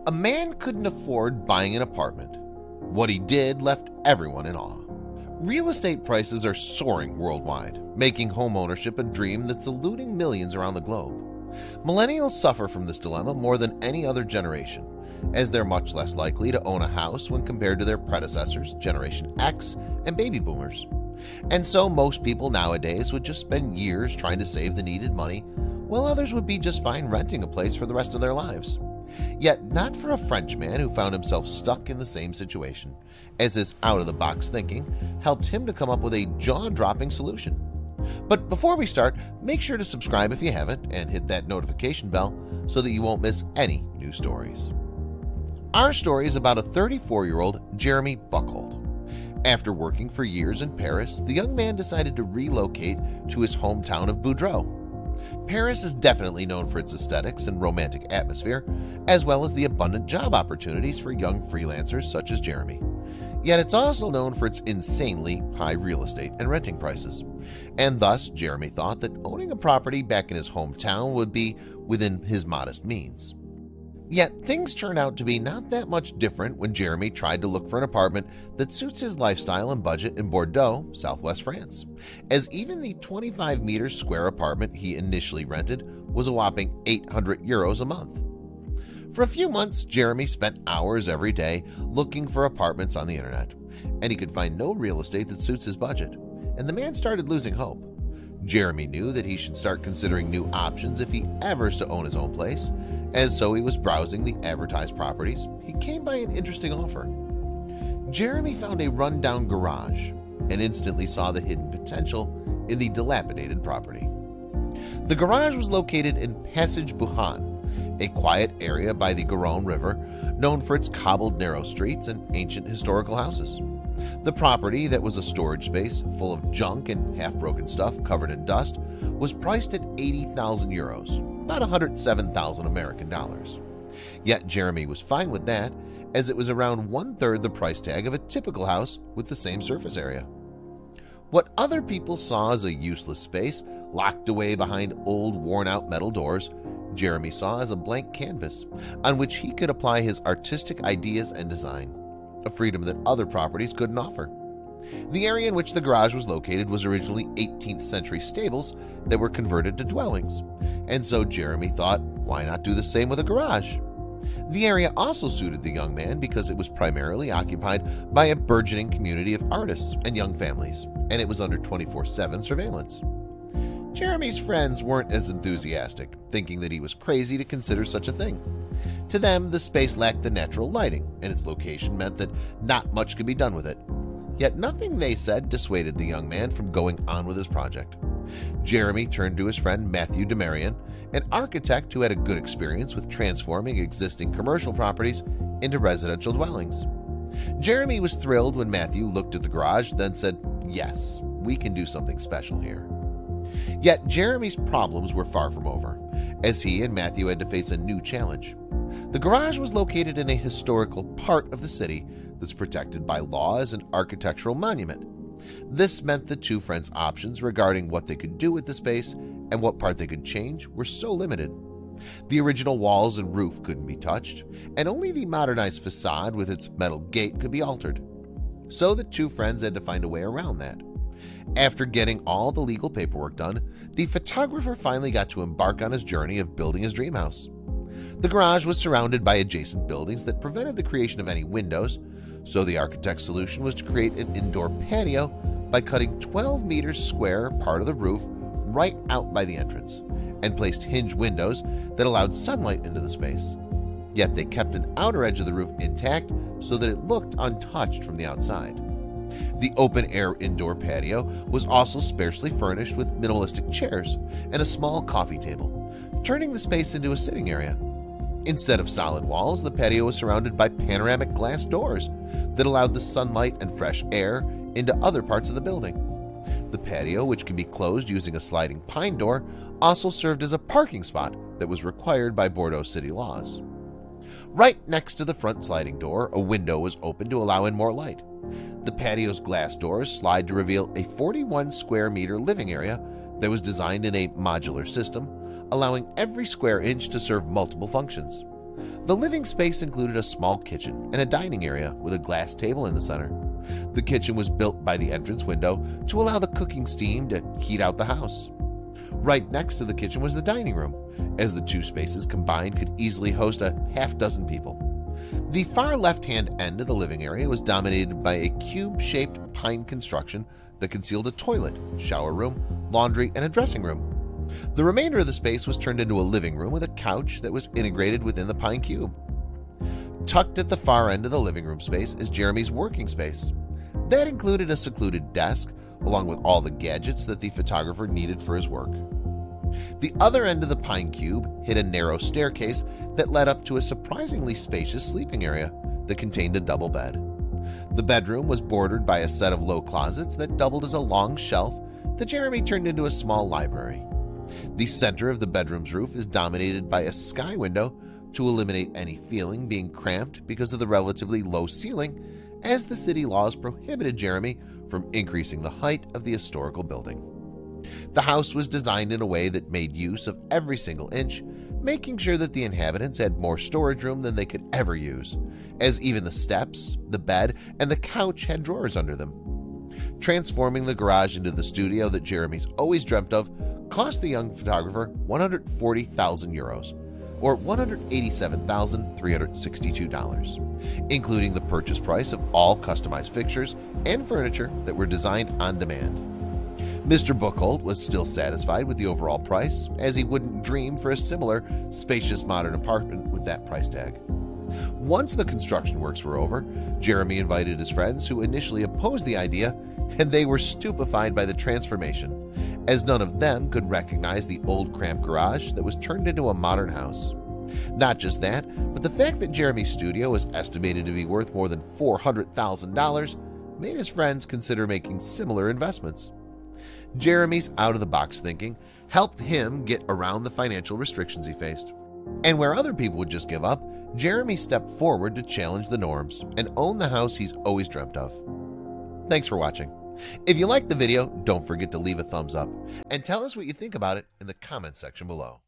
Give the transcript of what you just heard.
A man couldn't afford buying an apartment. What he did left everyone in awe. Real estate prices are soaring worldwide, making homeownership a dream that's eluding millions around the globe. Millennials suffer from this dilemma more than any other generation, as they're much less likely to own a house when compared to their predecessors, Generation X and baby boomers. And so most people nowadays would just spend years trying to save the needed money, while others would be just fine renting a place for the rest of their lives. Yet not for a Frenchman who found himself stuck in the same situation, as his out-of-the-box thinking helped him to come up with a jaw-dropping solution. But before we start, make sure to subscribe if you haven't and hit that notification bell so that you won't miss any new stories. Our story is about a 34-year-old Jeremy Buckhold. After working for years in Paris, the young man decided to relocate to his hometown of Boudreaux. Paris is definitely known for its aesthetics and romantic atmosphere, as well as the abundant job opportunities for young freelancers such as Jeremy. Yet it's also known for its insanely high real estate and renting prices. And thus, Jeremy thought that owning a property back in his hometown would be within his modest means. Yet things turned out to be not that much different when Jeremy tried to look for an apartment that suits his lifestyle and budget in Bordeaux, southwest France, as even the 25-meter square apartment he initially rented was a whopping 800 euros a month. For a few months, Jeremy spent hours every day looking for apartments on the internet, and he could find no real estate that suits his budget, and the man started losing hope. Jeremy knew that he should start considering new options if he ever is to own his own place, as so he was browsing the advertised properties. He came by an interesting offer. Jeremy found a rundown garage and instantly saw the hidden potential in the dilapidated property. The garage was located in Passage Bouhan, a quiet area by the Garonne River, known for its cobbled narrow streets and ancient historical houses. The property, that was a storage space full of junk and half-broken stuff covered in dust, was priced at 80,000 euros, about 107,000 American dollars. Yet Jeremy was fine with that, as it was around one-third the price tag of a typical house with the same surface area. What other people saw as a useless space, locked away behind old, worn-out metal doors, Jeremy saw as a blank canvas on which he could apply his artistic ideas and design, a freedom that other properties couldn't offer. The area in which the garage was located was originally 18th century stables that were converted to dwellings, and so Jeremy thought, why not do the same with a garage? The area also suited the young man because it was primarily occupied by a burgeoning community of artists and young families, and it was under 24/7 surveillance. Jeremy's friends weren't as enthusiastic, thinking that he was crazy to consider such a thing. To them, the space lacked the natural lighting, and its location meant that not much could be done with it. Yet nothing they said dissuaded the young man from going on with his project. Jeremy turned to his friend Matthew Demarian, an architect who had a good experience with transforming existing commercial properties into residential dwellings. Jeremy was thrilled when Matthew looked at the garage, then said, "Yes, we can do something special here." Yet Jeremy's problems were far from over, as he and Matthew had to face a new challenge. The garage was located in a historical part of the city that's protected by law as an architectural monument. This meant the two friends' options regarding what they could do with the space and what part they could change were so limited. The original walls and roof couldn't be touched, and only the modernized facade with its metal gate could be altered. So the two friends had to find a way around that. After getting all the legal paperwork done, the photographer finally got to embark on his journey of building his dream house. The garage was surrounded by adjacent buildings that prevented the creation of any windows, so the architect's solution was to create an indoor patio by cutting 12 meters square part of the roof right out by the entrance, and placed hinge windows that allowed sunlight into the space. Yet they kept an outer edge of the roof intact so that it looked untouched from the outside. The open-air indoor patio was also sparsely furnished with minimalistic chairs and a small coffee table, turning the space into a sitting area. Instead of solid walls, the patio was surrounded by panoramic glass doors that allowed the sunlight and fresh air into other parts of the building. The patio, which can be closed using a sliding pine door, also served as a parking spot that was required by Bordeaux city laws. Right next to the front sliding door, a window was open to allow in more light. The patio's glass doors slide to reveal a 41 square meter living area that was designed in a modular system, allowing every square inch to serve multiple functions. The living space included a small kitchen and a dining area with a glass table in the center. The kitchen was built by the entrance window to allow the cooking steam to heat out the house. Right next to the kitchen was the dining room, as the two spaces combined could easily host a half-dozen people. The far left-hand end of the living area was dominated by a cube-shaped pine construction that concealed a toilet, shower room, laundry, and a dressing room. The remainder of the space was turned into a living room with a couch that was integrated within the pine cube. Tucked at the far end of the living room space is Jeremy's working space. That included a secluded desk, along with all the gadgets that the photographer needed for his work. The other end of the pine cube hid a narrow staircase that led up to a surprisingly spacious sleeping area that contained a double bed. The bedroom was bordered by a set of low closets that doubled as a long shelf that Jeremy turned into a small library. The center of the bedroom's roof is dominated by a sky window to eliminate any feeling being cramped because of the relatively low ceiling, as the city laws prohibited Jeremy from increasing the height of the historical building. The house was designed in a way that made use of every single inch, making sure that the inhabitants had more storage room than they could ever use, as even the steps, the bed, and the couch had drawers under them. Transforming the garage into the studio that Jeremy's always dreamt of cost the young photographer 140,000 euros, or $187,362, including the purchase price of all customized fixtures and furniture that were designed on demand. Mr. Buchholz was still satisfied with the overall price, as he wouldn't dream for a similar spacious modern apartment with that price tag. Once the construction works were over, Jeremy invited his friends who initially opposed the idea, and they were stupefied by the transformation, as none of them could recognize the old cramped garage that was turned into a modern house. Not just that, but the fact that Jeremy's studio was estimated to be worth more than $400,000 made his friends consider making similar investments. Jeremy's out-of-the-box thinking helped him get around the financial restrictions he faced. And where other people would just give up, Jeremy stepped forward to challenge the norms and own the house he's always dreamt of. Thanks for watching. If you liked the video, don't forget to leave a thumbs up and tell us what you think about it in the comment section below.